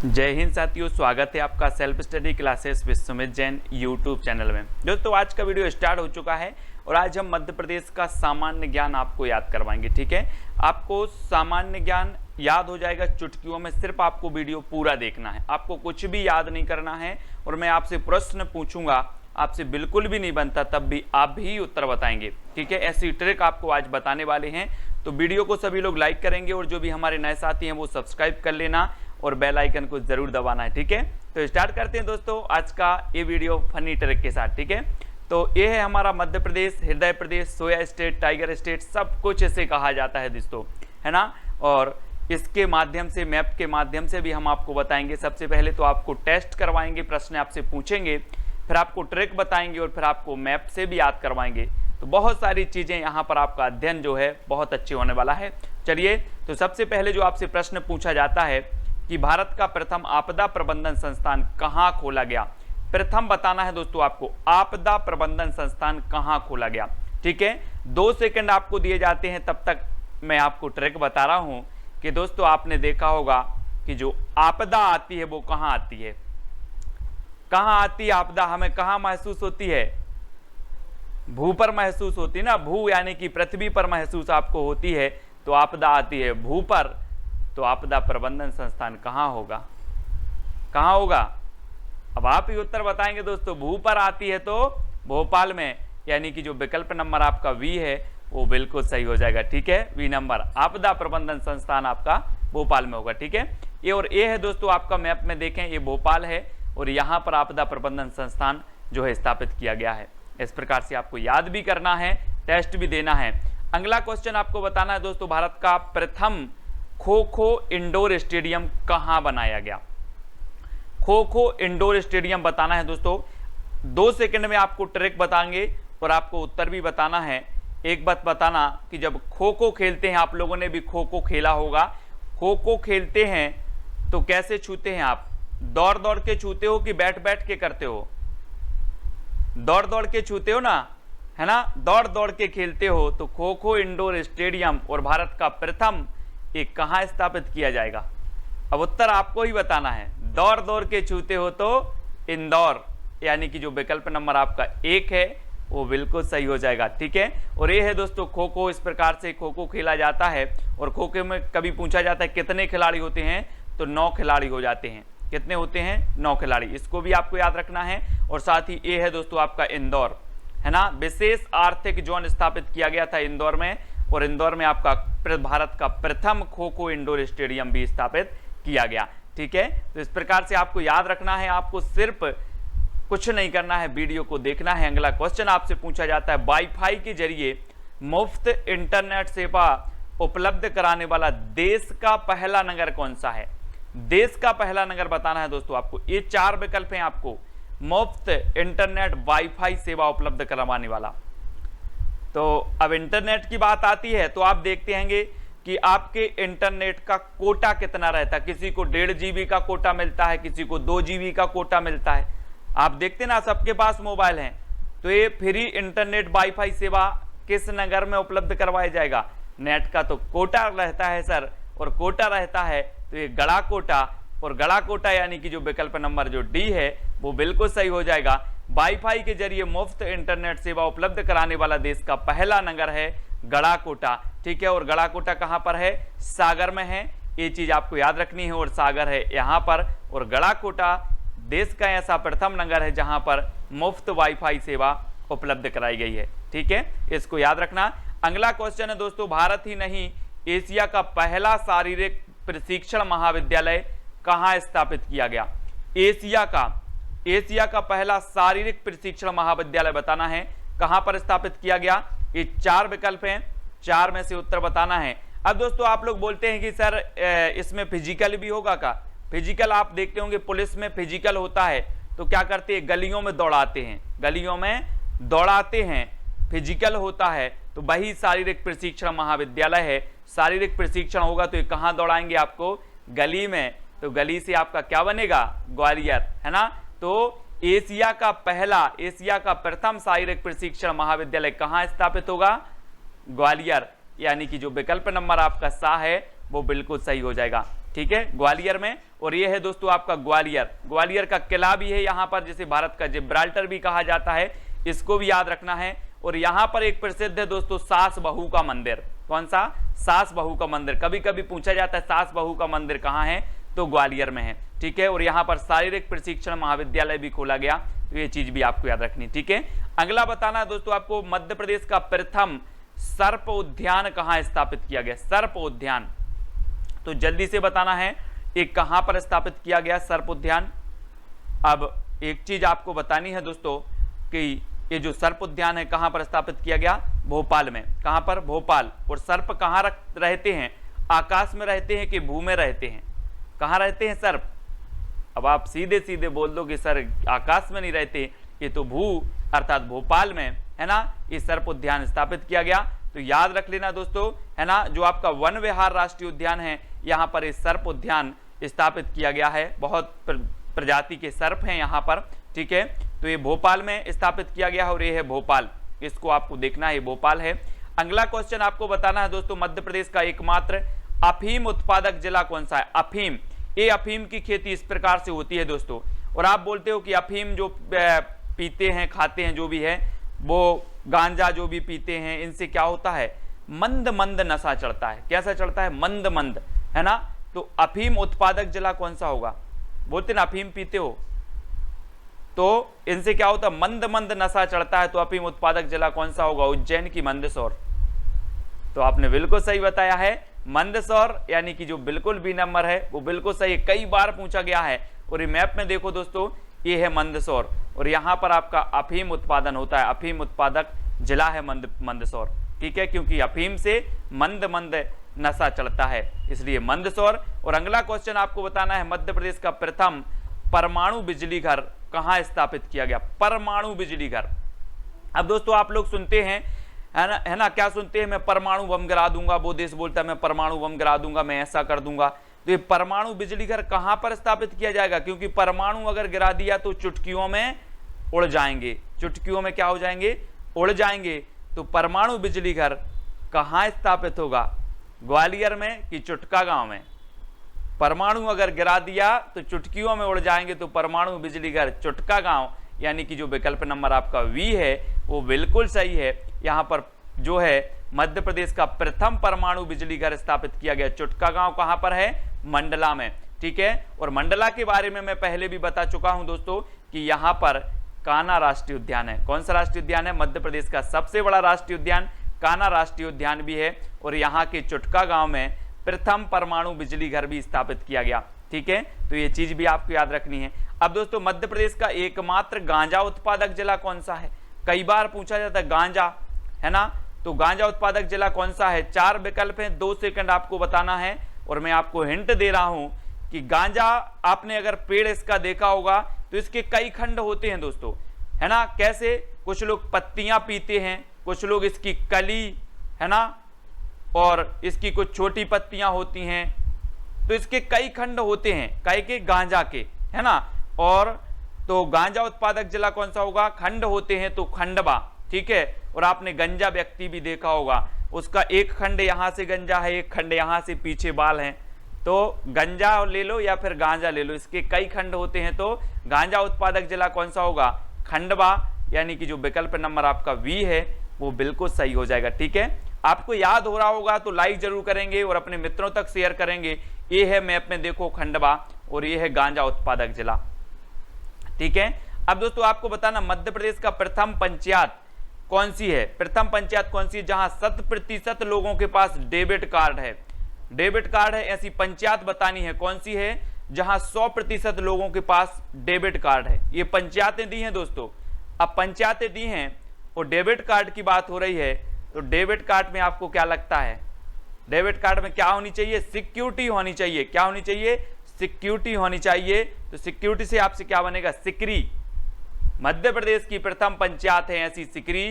जय हिंद साथियों, स्वागत है आपका self study classes Vishwamit Jain YouTube channel में। दोस्तों आज का वीडियो स्टार्ट हो चुका है और आज हम मध्य प्रदेश का सामान्य ज्ञान आपको याद करवाएंगे। ठीक है, आपको सामान्य ज्ञान याद हो जाएगा चुटकियों में। सिर्फ आपको वीडियो पूरा देखना है, आपको कुछ भी याद नहीं करना है। और मैं आपसे प्रश्न पूछूंगा, आपसे बिल्कुल भी नहीं बनता तब भी आप भी उत्तर बताएंगे। ठीक है, ऐसी ट्रिक आपको आज बताने वाले हैं। तो वीडियो को सभी लोग लाइक करेंगे और जो भी हमारे नए साथी हैं वो सब्सक्राइब कर लेना और बेल आइकन को जरूर दबाना है। ठीक है, तो स्टार्ट करते हैं दोस्तों आज का ये वीडियो फनी ट्रिक के साथ। ठीक है, तो ये है हमारा मध्य प्रदेश, हृदय प्रदेश, सोया स्टेट, टाइगर स्टेट, सब कुछ इसे कहा जाता है दोस्तों, है ना। और इसके माध्यम से, मैप के माध्यम से भी हम आपको बताएंगे। सबसे पहले तो आपको टेस्ट करवाएंगे, प्रश्न आपसे पूछेंगे, फिर आपको ट्रिक बताएंगे और फिर आपको मैप से भी याद करवाएंगे। तो बहुत सारी चीजें यहाँ पर आपका अध्ययन जो है बहुत अच्छे होने वाला है। चलिए, तो सबसे पहले जो आपसे प्रश्न पूछा जाता है कि भारत का प्रथम आपदा प्रबंधन संस्थान कहाँ खोला गया। प्रथम बताना है दोस्तों आपको, आपदा प्रबंधन संस्थान कहाँ खोला गया। ठीक है, 2 सेकंड आपको दिए जाते हैं, तब तक मैं आपको ट्रिक बता रहा हूं कि दोस्तों आपने देखा होगा कि जो आपदा आती है वो कहाँ आती है। कहाँ आती है आपदा, हमें कहाँ महसूस होती है? भू पर महसूस होती है ना, भू यानी कि पृथ्वी पर महसूस आपको होती है। तो आपदा आती है भू पर, तो आपदा प्रबंधन संस्थान कहाँ होगा? कहाँ होगा? अब आप ही उत्तर बताएंगे दोस्तों। भू पर आती है तो भोपाल में, यानी कि जो विकल्प नंबर आपका वी है वो बिल्कुल सही हो जाएगा। ठीक है, वी नंबर, आपदा प्रबंधन संस्थान आपका भोपाल में होगा। ठीक है, ये और ये है दोस्तों आपका मैप में देखें, ये भोपाल है और यहाँ पर आपदा प्रबंधन संस्थान जो है स्थापित किया गया है। इस प्रकार से आपको याद भी करना है, टेस्ट भी देना है। अगला क्वेश्चन आपको बताना है दोस्तों, भारत का प्रथम खो खो इंडोर स्टेडियम कहां बनाया गया। खो खो इंडोर स्टेडियम बताना है दोस्तों। 2 सेकंड में आपको ट्रिक बताएंगे और आपको उत्तर भी बताना है। एक बात बताना कि जब खो खो खेलते हैं, आप लोगों ने भी खो खो खेला होगा, खो खो खेलते हैं तो कैसे छूते हैं आप? दौड़ दौड़ के छूते हो कि बैठ बैठ के करते हो? दौड़ दौड़ के छूते हो ना, है ना, दौड़ दौड़ के खेलते हो। तो खो खो इंडोर स्टेडियम और भारत का प्रथम एक कहां स्थापित किया जाएगा? अब उत्तर आपको ही बताना है। दौड़ दौड़ के छूते हो तो इंदौर, यानी कि जो विकल्प नंबर आपका 1 है वो बिल्कुल सही हो जाएगा। ठीक है, और ये है दोस्तों खो खो। इस प्रकार से खो खो खेला जाता है। और खो खो में कभी पूछा जाता है कितने खिलाड़ी होते हैं, तो 9 खिलाड़ी हो जाते हैं। कितने होते हैं? 9 खिलाड़ी। इसको भी आपको याद रखना है। और साथ ही ये है दोस्तों आपका इंदौर, है ना, विशेष आर्थिक जोन स्थापित किया गया था इंदौर में। और इंदौर में आपका भारत का प्रथम खो खो इंडोर स्टेडियम भी स्थापित किया गया। ठीक है, तो इस प्रकार से आपको याद रखना है। आपको सिर्फ कुछ नहीं करना है, वीडियो को देखना है। अगला क्वेश्चन आपसे पूछा जाता है, वाईफाई के जरिए मुफ्त इंटरनेट सेवा उपलब्ध कराने वाला देश का पहला नगर कौन सा है? देश का पहला नगर बताना है दोस्तों आपको। ये 4 विकल्प हैं आपको, मुफ्त इंटरनेट वाईफाई सेवा उपलब्ध करवाने वाला। तो अब इंटरनेट की बात आती है तो आप देखते हैं कि आपके इंटरनेट का कोटा कितना रहता है। किसी को 1.5 GB का कोटा मिलता है, किसी को 2 GB का कोटा मिलता है। आप देखते ना, सबके पास मोबाइल हैं। तो ये फ्री इंटरनेट वाईफाई सेवा किस नगर में उपलब्ध करवाया जाएगा? नेट का तो कोटा रहता है सर, और कोटा रहता है तो ये गड़ा कोटा, और गड़ा कोटा यानी कि जो विकल्प नंबर जो डी है वो बिल्कुल सही हो जाएगा। वाईफाई के जरिए मुफ्त इंटरनेट सेवा उपलब्ध कराने वाला देश का पहला नगर है गड़ा कोटा। ठीक है, और गड़ा कोटा कहां पर है? सागर में है। ये चीज आपको याद रखनी है। और सागर है यहां पर, और गड़ा कोटा देश का ऐसा प्रथम नगर है जहां पर मुफ्त वाईफाई सेवा उपलब्ध कराई गई है। ठीक है, इसको याद रखना। अगला क्वेश्चन है दोस्तों, भारत ही नहीं एशिया का पहला शारीरिक प्रशिक्षण महाविद्यालय कहां स्थापित किया गया? एशिया का पहला शारीरिक प्रशिक्षण महाविद्यालय बताना है, कहां पर स्थापित किया गया। ये 4 विकल्प हैं, 4 में से उत्तर बताना है। अब दोस्तों आप लोग बोलते हैं कि सर इसमें फिजिकल भी होगा का? फिजिकल आप देखते होंगे पुलिस में फिजिकल होता है तो क्या करते हैं? गलियों में दौड़ाते हैं, गलियों में दौड़ाते हैं, फिजिकल होता है। तो वही शारीरिक प्रशिक्षण महाविद्यालय है। शारीरिक प्रशिक्षण होगा तो ये कहां दौड़ाएंगे आपको? गली में। तो गली से आपका क्या बनेगा? ग्वालियर, है ना। तो एशिया का प्रथम शारीरिक प्रशिक्षण महाविद्यालय कहां स्थापित होगा? ग्वालियर, यानी कि जो विकल्प नंबर आपका सा है वो बिल्कुल सही हो जाएगा। ठीक है, ग्वालियर में। और ये है दोस्तों आपका ग्वालियर, ग्वालियर का किला भी है यहाँ पर, जिसे भारत का जिब्राल्टर भी कहा जाता है, इसको भी याद रखना है। और यहाँ पर एक प्रसिद्ध है दोस्तों सास बहू का मंदिर। कौन सा? सास बहू का मंदिर। कभी कभी पूछा जाता है सास बहू का मंदिर कहाँ है, तो ग्वालियर में है, ठीक है। और यहाँ पर शारीरिक प्रशिक्षण महाविद्यालय भी खोला गया, तो ये चीज भी आपको याद रखनी, ठीक है। अगला बताना है दोस्तों आपको, मध्य प्रदेश का प्रथम सर्प उद्यान कहाँ स्थापित किया गया? सर्प उद्यान, तो जल्दी से बताना है एक कहां पर स्थापित किया गया सर्प उद्यान। अब एक चीज आपको बतानी है दोस्तों कि ये जो सर्प उद्यान है कहां पर स्थापित किया गया? भोपाल में। कहां पर? भोपाल। और सर्प कहां रहते हैं? आकाश में रहते हैं कि भू में रहते हैं? कहां रहते हैं सर्प? अब आप सीधे सीधे बोल दो कि सर आकाश में नहीं रहते, ये तो भू अर्थात भोपाल में है ना, ये सर्प उद्यान स्थापित किया गया। तो याद रख लेना दोस्तों, है ना, जो आपका वन विहार राष्ट्रीय उद्यान है, यहाँ पर इस सर्प उद्यान स्थापित किया गया है। बहुत प्रजाति के सर्प हैं यहाँ पर, ठीक है। तो ये भोपाल में स्थापित किया गया है और ये है भोपाल, इसको आपको देखना है, भोपाल है। अगला क्वेश्चन आपको बताना है दोस्तों, मध्य प्रदेश का एकमात्र अफीम उत्पादक जिला कौन सा है? अफीम, ये अफीम की खेती इस प्रकार से होती है दोस्तों। और आप बोलते हो कि अफीम जो पीते हैं, खाते हैं, जो भी है, वो गांजा जो भी पीते हैं, इनसे क्या होता है? मंद मंद नशा चढ़ता है। कैसा चढ़ता है? मंद मंद, है ना। तो अफीम उत्पादक जिला कौन सा होगा? बोलते ना अफीम पीते हो तो इनसे क्या होता है? मंद मंद नशा चढ़ता है। तो अफीम उत्पादक जिला कौन सा होगा? उज्जैन की मंदसौर। तो आपने बिल्कुल सही बताया है, मंदसौर, यानी कि जो बिल्कुल बी नंबर है वो बिल्कुल सही है, कई बार पूछा गया है। और ये मैप में देखो दोस्तों, ये है मंदसौर और यहाँ पर आपका अफीम उत्पादन होता है, अफीम उत्पादक जिला है मंदसौर, ठीक है, क्योंकि अफीम से मंद मंद नशा चढ़ता है, इसलिए मंदसौर। और अगला क्वेश्चन आपको बताना है, मध्य प्रदेश का प्रथम परमाणु बिजली घर कहाँ स्थापित किया गया? परमाणु बिजली घर। अब दोस्तों आप लोग सुनते हैं, है ना, क्या सुनते हैं? मैं परमाणु बम गिरा दूंगा, वो देश बोलता है मैं परमाणु बम गिरा दूंगा, मैं ऐसा कर दूंगा। तो ये परमाणु बिजली घर कहां पर स्थापित किया जाएगा? क्योंकि परमाणु अगर गिरा दिया तो चुटकियों में उड़ जाएंगे, चुटकियों में क्या हो जाएंगे? उड़ जाएंगे। तो परमाणु बिजली घर कहां स्थापित होगा? ग्वालियर में कि चुटका गांव में? परमाणु अगर गिरा दिया तो चुटकियों में उड़ जाएंगे, तो परमाणु बिजली घर चुटका गांव, यानी कि जो विकल्प नंबर आपका वी है वो बिल्कुल सही है। यहां पर जो है मध्य प्रदेश का प्रथम परमाणु बिजली घर स्थापित किया गया, चुटका गांव कहां पर है? मंडला में, ठीक है। और मंडला के बारे में मैं पहले भी बता चुका हूं दोस्तों कि यहां पर कान्हा राष्ट्रीय उद्यान है। कौन सा राष्ट्रीय उद्यान है? मध्य प्रदेश का सबसे बड़ा राष्ट्रीय उद्यान कान्हा राष्ट्रीय उद्यान भी है। और यहाँ के चुटका गांव में प्रथम परमाणु बिजली घर भी स्थापित किया गया, ठीक है। तो ये चीज भी आपको याद रखनी है। अब दोस्तों मध्य प्रदेश का एकमात्र गांजा उत्पादक जिला कौन सा है? कई बार पूछा जाता है गांजा, है ना। तो गांजा उत्पादक जिला कौन सा है? 4 विकल्प हैं, 2 सेकंड आपको बताना है। और मैं आपको हिंट दे रहा हूं कि गांजा, आपने अगर पेड़ इसका देखा होगा तो इसके कई खंड होते हैं दोस्तों, है ना। कैसे? कुछ लोग पत्तियां पीते हैं, कुछ लोग इसकी कली, है ना, और इसकी कुछ छोटी पत्तियां होती हैं। तो इसके कई खंड होते हैं, कई के गांजा के, है ना। और तो गांजा उत्पादक जिला कौन सा होगा? खंड होते हैं तो खंडवा, ठीक है। और आपने गंजा व्यक्ति भी देखा होगा, उसका एक खंड यहां से गंजा है, एक खंड यहां से पीछे बाल हैं। तो गंजा ले लो या फिर गांजा ले लो, इसके कई खंड होते हैं। तो गांजा उत्पादक जिला कौन सा होगा? खंडवा, यानी कि जो विकल्प नंबर आपका वी है वो बिल्कुल सही हो जाएगा, ठीक है। आपको याद हो रहा होगा तो लाइक जरूर करेंगे और अपने मित्रों तक शेयर करेंगे। ये है मैप में देखो खंडवा और ये है गांजा उत्पादक जिला, ठीक है। अब दोस्तों आपको बताना, मध्य प्रदेश का प्रथम पंचायत कौन सी है? प्रथम पंचायत कौन सी है जहां 100% लोगों के पास डेबिट कार्ड है? डेबिट कार्ड है, ऐसी पंचायत बतानी है कौन सी है जहां 100% लोगों के पास डेबिट कार्ड है। ये पंचायतें दी हैं दोस्तों। अब पंचायतें दी हैं और डेबिट कार्ड की बात हो रही है, तो डेबिट कार्ड में आपको क्या लगता है? डेबिट कार्ड में क्या होनी चाहिए? सिक्योरिटी होनी चाहिए। क्या होनी चाहिए? सिक्योरिटी होनी चाहिए। तो सिक्योरिटी से आपसे क्या बनेगा? सिकरी। मध्य प्रदेश की प्रथम पंचायत है ऐसी सिकरी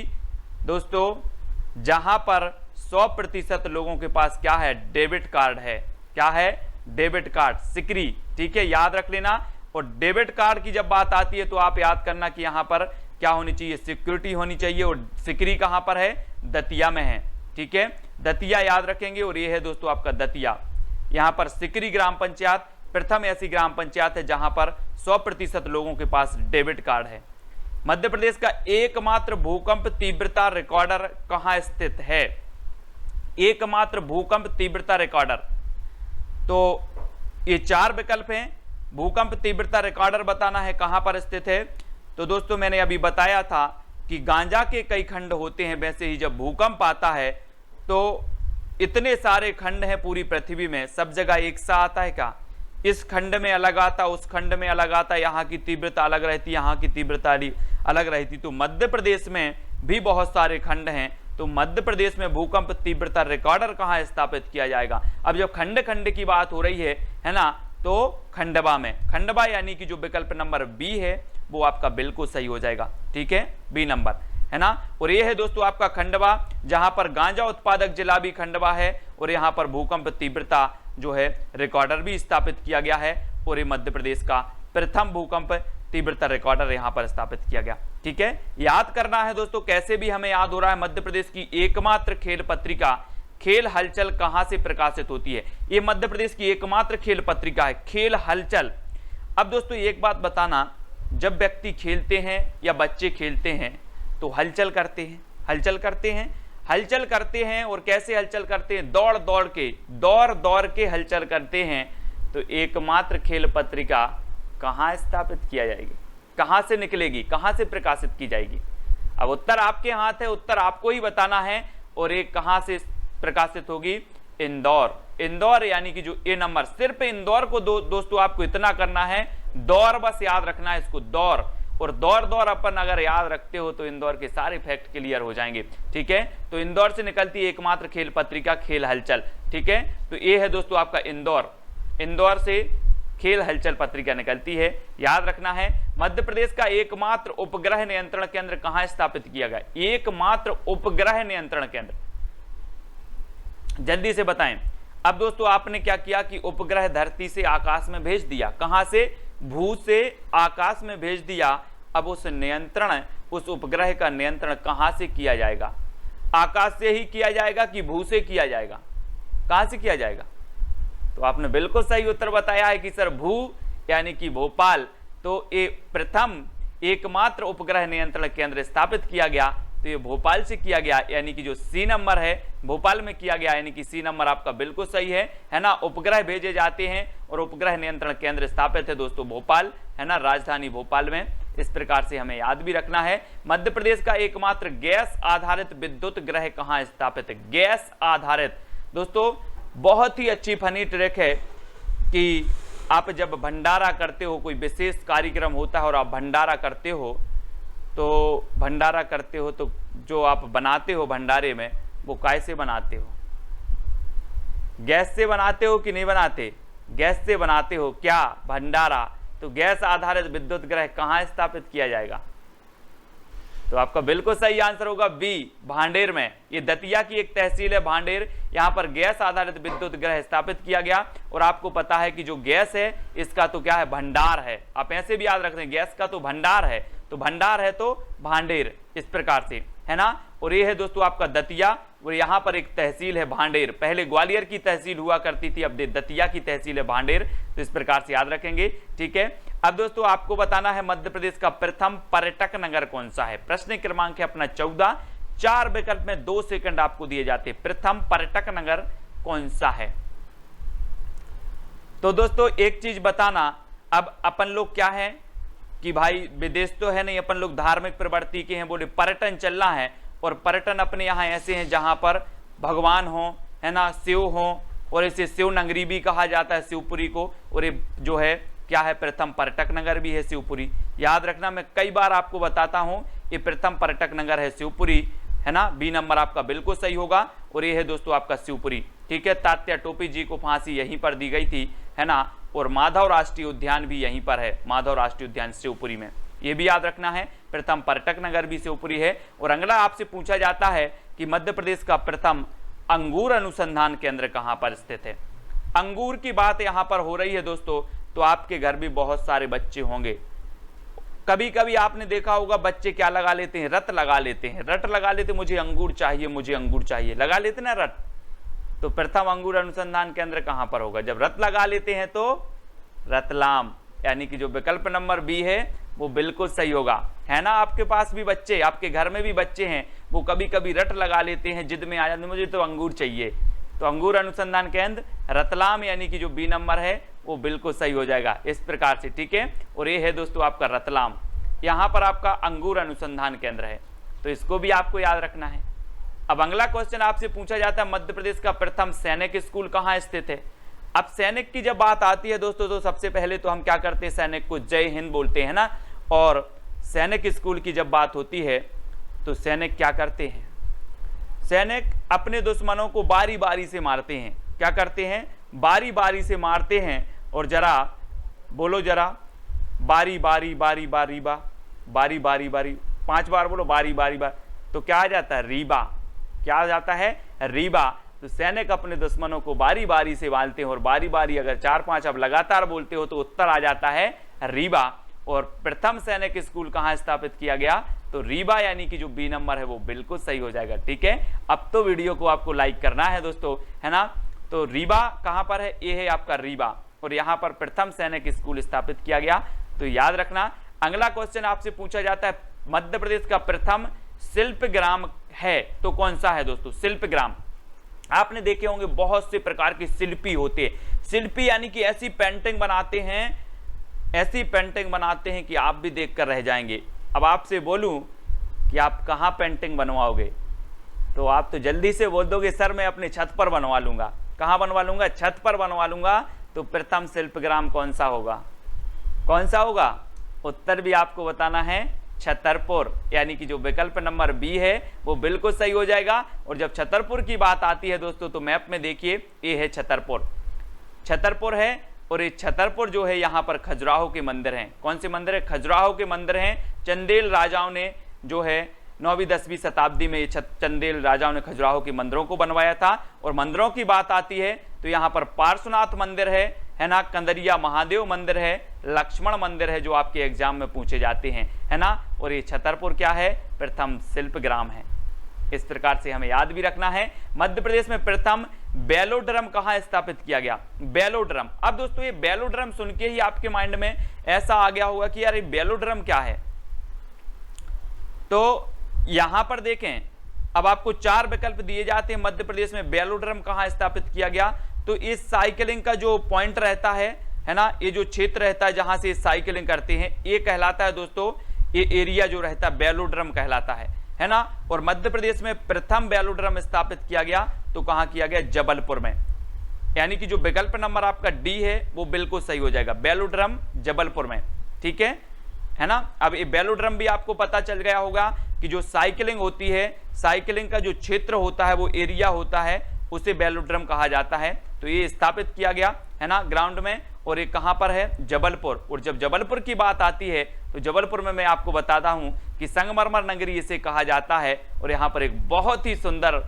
दोस्तों, जहां पर 100% लोगों के पास क्या है? डेबिट कार्ड है। क्या है? डेबिट कार्ड, सिकरी, ठीक है, याद रख लेना। और डेबिट कार्ड की जब बात आती है तो आप याद करना कि यहां पर क्या होनी चाहिए? सिक्योरिटी होनी चाहिए। और सिकरी कहां पर है? दतिया में है, ठीक है, दतिया याद रखेंगे। और ये है दोस्तों आपका दतिया, यहाँ पर सिकरी ग्राम पंचायत प्रथम ऐसी ग्राम पंचायत है जहां पर 100% लोगों के पास डेबिट कार्ड है। मध्य प्रदेश का एकमात्र भूकंप तीव्रता रिकॉर्डर कहां स्थित है? एकमात्र भूकंप तीव्रता रिकॉर्डर, तो ये 4 विकल्प हैं। भूकंप तीव्रता रिकॉर्डर बताना है कहां पर स्थित है। तो दोस्तों मैंने अभी बताया था कि गांजा के कई खंड होते हैं, वैसे ही जब भूकंप आता है तो इतने सारे खंड हैं पूरी पृथ्वी में, सब जगह एक सा आता है क्या? इस खंड में अलग आता, उस खंड में अलग आता, यहाँ की तीव्रता अलग रहती, यहाँ की तीव्रता अलग रहती। तो मध्य प्रदेश में भी बहुत सारे खंड हैं, तो मध्य प्रदेश में भूकंप तीव्रता रिकॉर्डर कहाँ स्थापित किया जाएगा? अब जब खंड खंड की बात हो रही है ना, तो खंडवा में, खंडवा यानी कि जो विकल्प नंबर बी है वो आपका बिल्कुल सही हो जाएगा। ठीक है, बी नंबर है ना। और ये है दोस्तों आपका खंडवा, जहां पर गांजा उत्पादक जिला भी खंडवा है और यहां पर भूकंप तीव्रता जो है रिकॉर्डर भी स्थापित किया गया है और ये मध्य प्रदेश का प्रथम भूकंप तीव्रता रिकॉर्डर यहां पर स्थापित किया गया। ठीक है, याद करना है दोस्तों, कैसे भी हमें याद हो रहा है, मध्य प्रदेश की एकमात्र खेल पत्रिका खेल हलचल कहां से प्रकाशित होती है? ये मध्य प्रदेश की एकमात्र खेल पत्रिका है, खेल हलचल। अब दोस्तों एक बात बताना, जब व्यक्ति खेलते हैं या बच्चे खेलते हैं तो हलचल करते हैं, हलचल करते हैं, हलचल करते हैं। और कैसे हलचल करते हैं? दौड़ दौड़ के हलचल करते हैं। तो एकमात्र खेल पत्रिका कहां स्थापित किया जाएगी, कहां से निकलेगी, कहां से प्रकाशित की जाएगी? अब उत्तर आपके हाथ है, उत्तर आपको ही बताना है। और एक कहां से प्रकाशित होगी? इंदौर। इंदौर यानी कि जो ए नंबर, सिर्फ इंदौर को दोस्तों आपको इतना करना है, दौर बस याद रखना है इसको, दौर। और दौर अपन अगर याद रखते हो तो इंदौर के सारे फैक्ट क्लियर हो जाएंगे। ठीक है, तो इंदौर से निकलती है एकमात्र खेल पत्रिका खेल हलचल। ठीक है, तो ये है दोस्तों आपका इंदौर, इंदौर से खेल हलचल पत्रिका निकलती है, याद रखना है। मध्य प्रदेश का एकमात्र उपग्रह नियंत्रण केंद्र कहां स्थापित किया गया? एकमात्र उपग्रह नियंत्रण केंद्र, जल्दी से बताएं। अब दोस्तों आपने क्या किया कि उपग्रह धरती से आकाश में भेज दिया, कहां से? भू से आकाश में भेज दिया। अब उस नियंत्रण, उस उपग्रह का नियंत्रण कहां से किया जाएगा? आकाश से ही किया जाएगा कि भू से किया जाएगा? कहां से किया जाएगा? तो आपने बिल्कुल सही उत्तर बताया है कि सर भू यानी कि भोपाल। तो ये प्रथम एकमात्र उपग्रह नियंत्रण केंद्र स्थापित किया गया, तो ये भोपाल से किया गया, यानी कि जो सी नंबर है भोपाल में किया गया, यानी कि सी नंबर आपका बिल्कुल सही है ना। उपग्रह भेजे जाते हैं और उपग्रह नियंत्रण केंद्र स्थापित है दोस्तों भोपाल, है ना, राजधानी भोपाल में। इस प्रकार से हमें याद भी रखना है। मध्य प्रदेश का एकमात्र गैस आधारित विद्युत ग्रह कहां स्थापित है? गैस आधारित, दोस्तों बहुत ही अच्छी फनी ट्रिक है कि आप जब भंडारा करते हो, कोई विशेष कार्यक्रम होता है और आप भंडारा करते हो, तो भंडारा करते हो तो जो आप बनाते हो भंडारे में, वो कैसे बनाते हो? गैस से बनाते हो कि नहीं बनाते? गैस से बनाते हो क्या भंडारा? तो गैस आधारित विद्युत ग्रह कहां स्थापित किया जाएगा? तो आपका बिल्कुल सही आंसर होगा बी, भांडेर में। ये दतिया की एक तहसील है भांडेर, यहां पर गैस आधारित विद्युत ग्रह स्थापित किया गया। और आपको पता है कि जो गैस है इसका तो क्या है? भंडार है। आप ऐसे भी याद रखते हैं, गैस का तो भंडार है, तो भंडार है तो भांडेर, इस प्रकार से, है ना। और ये है दोस्तों आपका दतिया, और यहाँ पर एक तहसील है भांडेर। पहले ग्वालियर की तहसील हुआ करती थी, अब दतिया की तहसील है भांडेर, तो इस प्रकार से याद रखेंगे। ठीक है, अब दोस्तों आपको बताना है मध्य प्रदेश का प्रथम पर्यटक नगर कौन सा है? प्रश्न क्रमांक है अपना 14, 4 विकल्प में 2 सेकंड आपको दिए जाते हैं। प्रथम पर्यटक नगर कौन सा है? तो दोस्तों एक चीज बताना, अब अपन लोग क्या है कि भाई विदेश तो है नहीं, अपन लोग धार्मिक प्रवृत्ति के हैं, बोले पर्यटन चलना है। और पर्यटन अपने यहाँ ऐसे हैं जहां पर भगवान हो, है ना, शिव हो, और इसे शिव नगरी भी कहा जाता है, शिवपुरी को। और ये जो है क्या है? प्रथम पर्यटक नगर भी है शिवपुरी। याद रखना, मैं कई बार आपको बताता हूं, ये प्रथम पर्यटक नगर है शिवपुरी, है ना। बी नंबर आपका बिल्कुल सही होगा। और ये है दोस्तों आपका शिवपुरी। ठीक है, तात्या टोपी जी को फांसी यहीं पर दी गई थी, है ना। और माधव राष्ट्रीय उद्यान भी यहीं पर है, माधव राष्ट्रीय उद्यान शिवपुरी में, ये भी याद रखना है। प्रथम पर्यटक नगर भी शिवपुरी है। और अगला आपसे पूछा जाता है कि मध्य प्रदेश का प्रथम अंगूर अनुसंधान केंद्र कहां पर स्थित है? अंगूर की बात यहां पर हो रही है दोस्तों, तो आपके घर भी बहुत सारे बच्चे होंगे। कभी कभी आपने देखा होगा बच्चे क्या लगा लेते हैं? रट लगा लेते हैं, रट लगा लेते, मुझे अंगूर चाहिए, मुझे अंगूर चाहिए, लगा लेते ना रट। तो प्रथम अंगूर अनुसंधान केंद्र कहां पर होगा? जब रत लगा लेते हैं तो रतलाम, यानी कि जो विकल्प नंबर बी है वो बिल्कुल सही होगा, है ना। आपके पास भी बच्चे, आपके घर में भी बच्चे हैं, वो कभी कभी रट लगा लेते हैं, जिद में आ जाते हैं मुझे तो अंगूर चाहिए, तो अंगूर अनुसंधान केंद्र रतलाम, यानी कि जो बी नंबर है वो बिल्कुल सही हो जाएगा इस प्रकार से, ठीक है। और ये है दोस्तों आपका रतलाम, यहाँ पर आपका अंगूर अनुसंधान केंद्र है, तो इसको भी आपको याद रखना है। अब अगला क्वेश्चन आपसे पूछा जाता है मध्य प्रदेश का प्रथम सैनिक स्कूल कहाँ स्थित है? अब सैनिक की जब बात आती है दोस्तों, तो सबसे पहले तो हम क्या करते हैं, सैनिक को जय हिंद बोलते हैं ना। और सैनिक स्कूल की जब बात होती है तो सैनिक क्या करते हैं? सैनिक अपने दुश्मनों को बारी बारी से मारते हैं। क्या करते हैं? बारी बारी से मारते हैं। और जरा बोलो, जरा बारी बारी बारी बारी बा, बारी बारी बारी, 5 बार बोलो, बारी बारी बार, तो क्या आ जाता है? रीबा। क्या आ जाता है? रीबा। तो सैनिक अपने दुश्मनों को बारी बारी से मारते हैं, और बारी बारी अगर 4-5 अब लगातार बोलते हो तो उत्तर आ जाता है रीबा। और प्रथम सैनिक स्कूल कहाँ स्थापित किया गया? तो रीबा, यानी कि जो बी नंबर है वो बिल्कुल सही हो जाएगा, ठीक है। अब तो वीडियो को आपको लाइक करना है दोस्तों, है ना। तो रीबा कहाँ पर है? ये है आपका रीबा, और यहाँ पर प्रथम सैनिक स्कूल स्थापित किया गया, तो याद रखना। अगला क्वेश्चन आपसे पूछा जाता है मध्य प्रदेश का प्रथम शिल्प ग्राम है तो कौन सा है दोस्तों? शिल्प ग्राम आपने देखे होंगे, बहुत से प्रकार के शिल्पी होते हैं। शिल्पी यानी कि ऐसी पेंटिंग बनाते हैं, ऐसी पेंटिंग बनाते हैं कि आप भी देखकर रह जाएंगे। अब आपसे बोलूं कि आप कहां पेंटिंग बनवाओगे, तो आप तो जल्दी से बोल दोगे सर मैं अपने छत पर बनवा लूंगा। कहां बनवा लूंगा? छत पर बनवा लूंगा। तो प्रथम शिल्पग्राम कौन सा होगा? कौन सा होगा? उत्तर भी आपको बताना है, छतरपुर, यानी कि जो विकल्प नंबर बी है वो बिल्कुल सही हो जाएगा। और जब छतरपुर की बात आती है दोस्तों, तो मैप में देखिए ये है छतरपुर, छतरपुर है। और ये छतरपुर जो है यहाँ पर खजुराहो के मंदिर हैं। कौन से मंदिर है? खजुराहो के मंदिर हैं। चंदेल राजाओं ने जो है 9वीं-10वीं शताब्दी में चंदेल राजाओं ने खजुराहो के मंदिरों को बनवाया था। और मंदिरों की बात आती है तो यहाँ पर पार्श्वनाथ मंदिर है ना, कंदरिया महादेव मंदिर है, लक्ष्मण मंदिर है, जो आपके एग्जाम में पूछे जाते हैं, है ना। और ये छतरपुर क्या है? प्रथम शिल्पग्राम है। इस प्रकार से हमें याद भी रखना है। मध्य प्रदेश में प्रथम बेलोड्रम कहाँ स्थापित किया गया? बेलोड्रम। अब दोस्तों ये बेलोड्रम सुन के ही आपके माइंड में ऐसा आ गया होगा कि यार ये बेलोड्रम क्या है। तो यहां पर देखें, अब आपको 4 विकल्प दिए जाते हैं मध्य प्रदेश में बेलोड्रम कहाँ स्थापित किया गया। तो इस साइकिलिंग का जो पॉइंट रहता है ना, ये जो क्षेत्र रहता है जहां से साइकिलिंग करते हैं, ये कहलाता है दोस्तों, ये एरिया जो रहता है बेलोड्रम कहलाता है ना। और मध्य प्रदेश में प्रथम बेलोड्रम स्थापित किया गया तो कहां किया गया? जबलपुर में, यानी कि जो विकल्प नंबर आपका डी है वो बिल्कुल सही हो जाएगा, बेलोड्रम जबलपुर में, ठीक है ना। अब ये बेलोड्रम भी आपको पता चल गया होगा कि जो साइकिलिंग होती है, साइकिलिंग का जो क्षेत्र होता है, वो एरिया होता है, उसे बेलोड्रम कहा जाता है। तो ये स्थापित किया गया है ना ग्राउंड में, और ये कहां पर है? जबलपुर। और जब जबलपुर की बात आती है तो जबलपुर में मैं आपको बताता हूं कि संगमरमर नगरी इसे कहा जाता है। और यहाँ पर एक बहुत ही सुंदर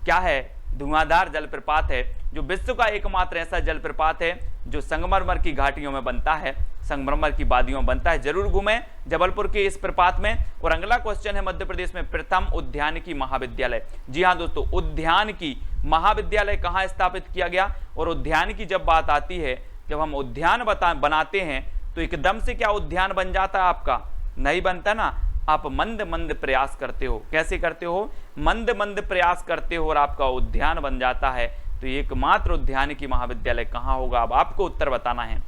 क्या है? धुआंधार जलप्रपात है, जो विश्व का एकमात्र ऐसा जलप्रपात है जो संगमरमर की घाटियों में बनता है, संगमरमर की वादियों में बनता है। जरूर घूमें जबलपुर के इस प्रपात में। और अगला क्वेश्चन है मध्य प्रदेश में प्रथम उद्यानिकी महाविद्यालय। जी हाँ दोस्तों, उद्यानिकी महाविद्यालय कहाँ स्थापित किया गया? और उद्यान की जब बात आती है, जब हम उद्यान बनाते हैं तो एकदम से क्या उद्यान बन जाता है आपका? नहीं बनता ना। आप मंद मंद प्रयास करते हो। कैसे करते हो? मंद मंद प्रयास करते हो और आपका उद्यान बन जाता है। तो एकमात्र उद्यानिकी महाविद्यालय कहाँ होगा? अब आपको उत्तर बताना है।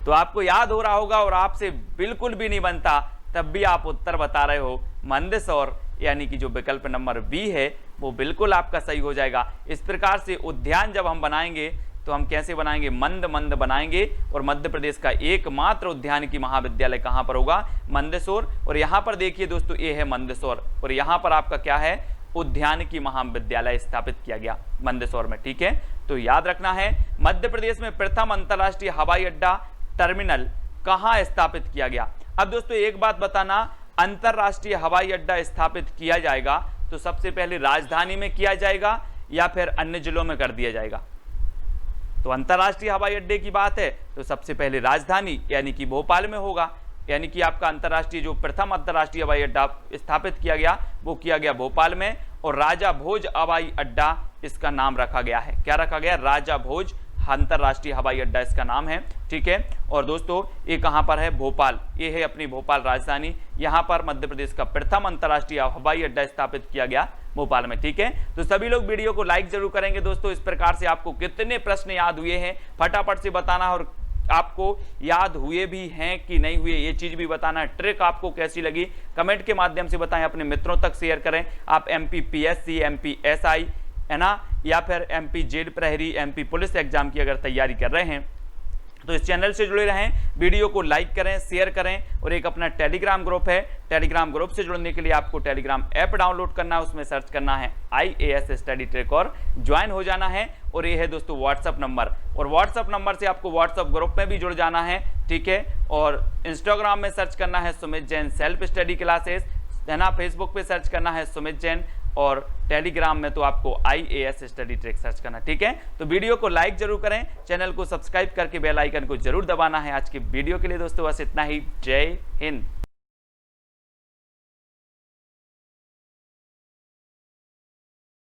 तो आपको याद हो रहा होगा, और आपसे बिल्कुल भी नहीं बनता तब भी आप उत्तर बता रहे हो, मंदसौर, यानी कि जो विकल्प नंबर बी है वो बिल्कुल आपका सही हो जाएगा। इस प्रकार से उद्यान जब हम बनाएंगे तो हम कैसे बनाएंगे? मंद मंद बनाएंगे। और मध्य प्रदेश का एकमात्र उद्यानिकी महाविद्यालय कहां पर होगा? मंदसौर। और यहां पर देखिए दोस्तों, ये है मंदसौर, और यहां पर आपका क्या है? उद्यानिकी महाविद्यालय स्थापित किया गया मंदसौर में, ठीक है। तो याद रखना है, मध्य प्रदेश में प्रथम अंतरराष्ट्रीय हवाई अड्डा टर्मिनल कहां स्थापित किया गया? अब दोस्तों एक बात बताना, अंतरराष्ट्रीय हवाई अड्डा स्थापित किया जाएगा तो सबसे पहले राजधानी में किया जाएगा या फिर अन्य जिलों में कर दिया जाएगा? तो अंतरराष्ट्रीय हवाई अड्डे की बात है तो सबसे पहले राजधानी यानी कि भोपाल में होगा। यानी कि आपका अंतरराष्ट्रीय जो प्रथम अंतरराष्ट्रीय हवाई अड्डा स्थापित किया गया वो किया गया भोपाल में। और राजा भोज हवाई अड्डा इसका नाम रखा गया है। क्या रखा गया? राजा भोज अंतरराष्ट्रीय हवाई अड्डा इसका नाम है, ठीक है। और दोस्तों ये कहां पर है? भोपाल, ये है अपनी भोपाल राजधानी। यहां पर मध्य प्रदेश का प्रथम अंतरराष्ट्रीय हवाई अड्डा स्थापित किया गया भोपाल में, ठीक है। तो सभी लोग वीडियो को लाइक जरूर करेंगे दोस्तों। इस प्रकार से आपको कितने प्रश्न याद हुए हैं फटाफट से बताना, और आपको याद हुए भी हैं कि नहीं हुए ये चीज भी बताना। ट्रिक आपको कैसी लगी कमेंट के माध्यम से बताएं, अपने मित्रों तक शेयर करें। आप MPPSC, MPSI है ना, या फिर MP जेड प्रहरी, MP पुलिस एग्जाम की अगर तैयारी कर रहे हैं तो इस चैनल से जुड़े रहें, वीडियो को लाइक करें, शेयर करें। और एक अपना टेलीग्राम ग्रुप है, टेलीग्राम ग्रुप से जुड़ने के लिए आपको टेलीग्राम ऐप डाउनलोड करना है, उसमें सर्च करना है IAS स्टडी ट्रिक और ज्वाइन हो जाना है। और ये है दोस्तों व्हाट्सअप नंबर, और व्हाट्सअप नंबर से आपको व्हाट्सअप ग्रुप में भी जुड़ जाना है, ठीक है। और इंस्टाग्राम में सर्च करना है Sumit Jain self study classes, है ना। फेसबुक पे सर्च करना है सुमित जैन, और टेलीग्राम में तो आपको IAS स्टडी ट्रिक सर्च करना, ठीक है। तो वीडियो को लाइक जरूर करें, चैनल को सब्सक्राइब करके बेल आइकन को जरूर दबाना है। आज की वीडियो के लिए दोस्तों बस इतना ही। जय हिंद।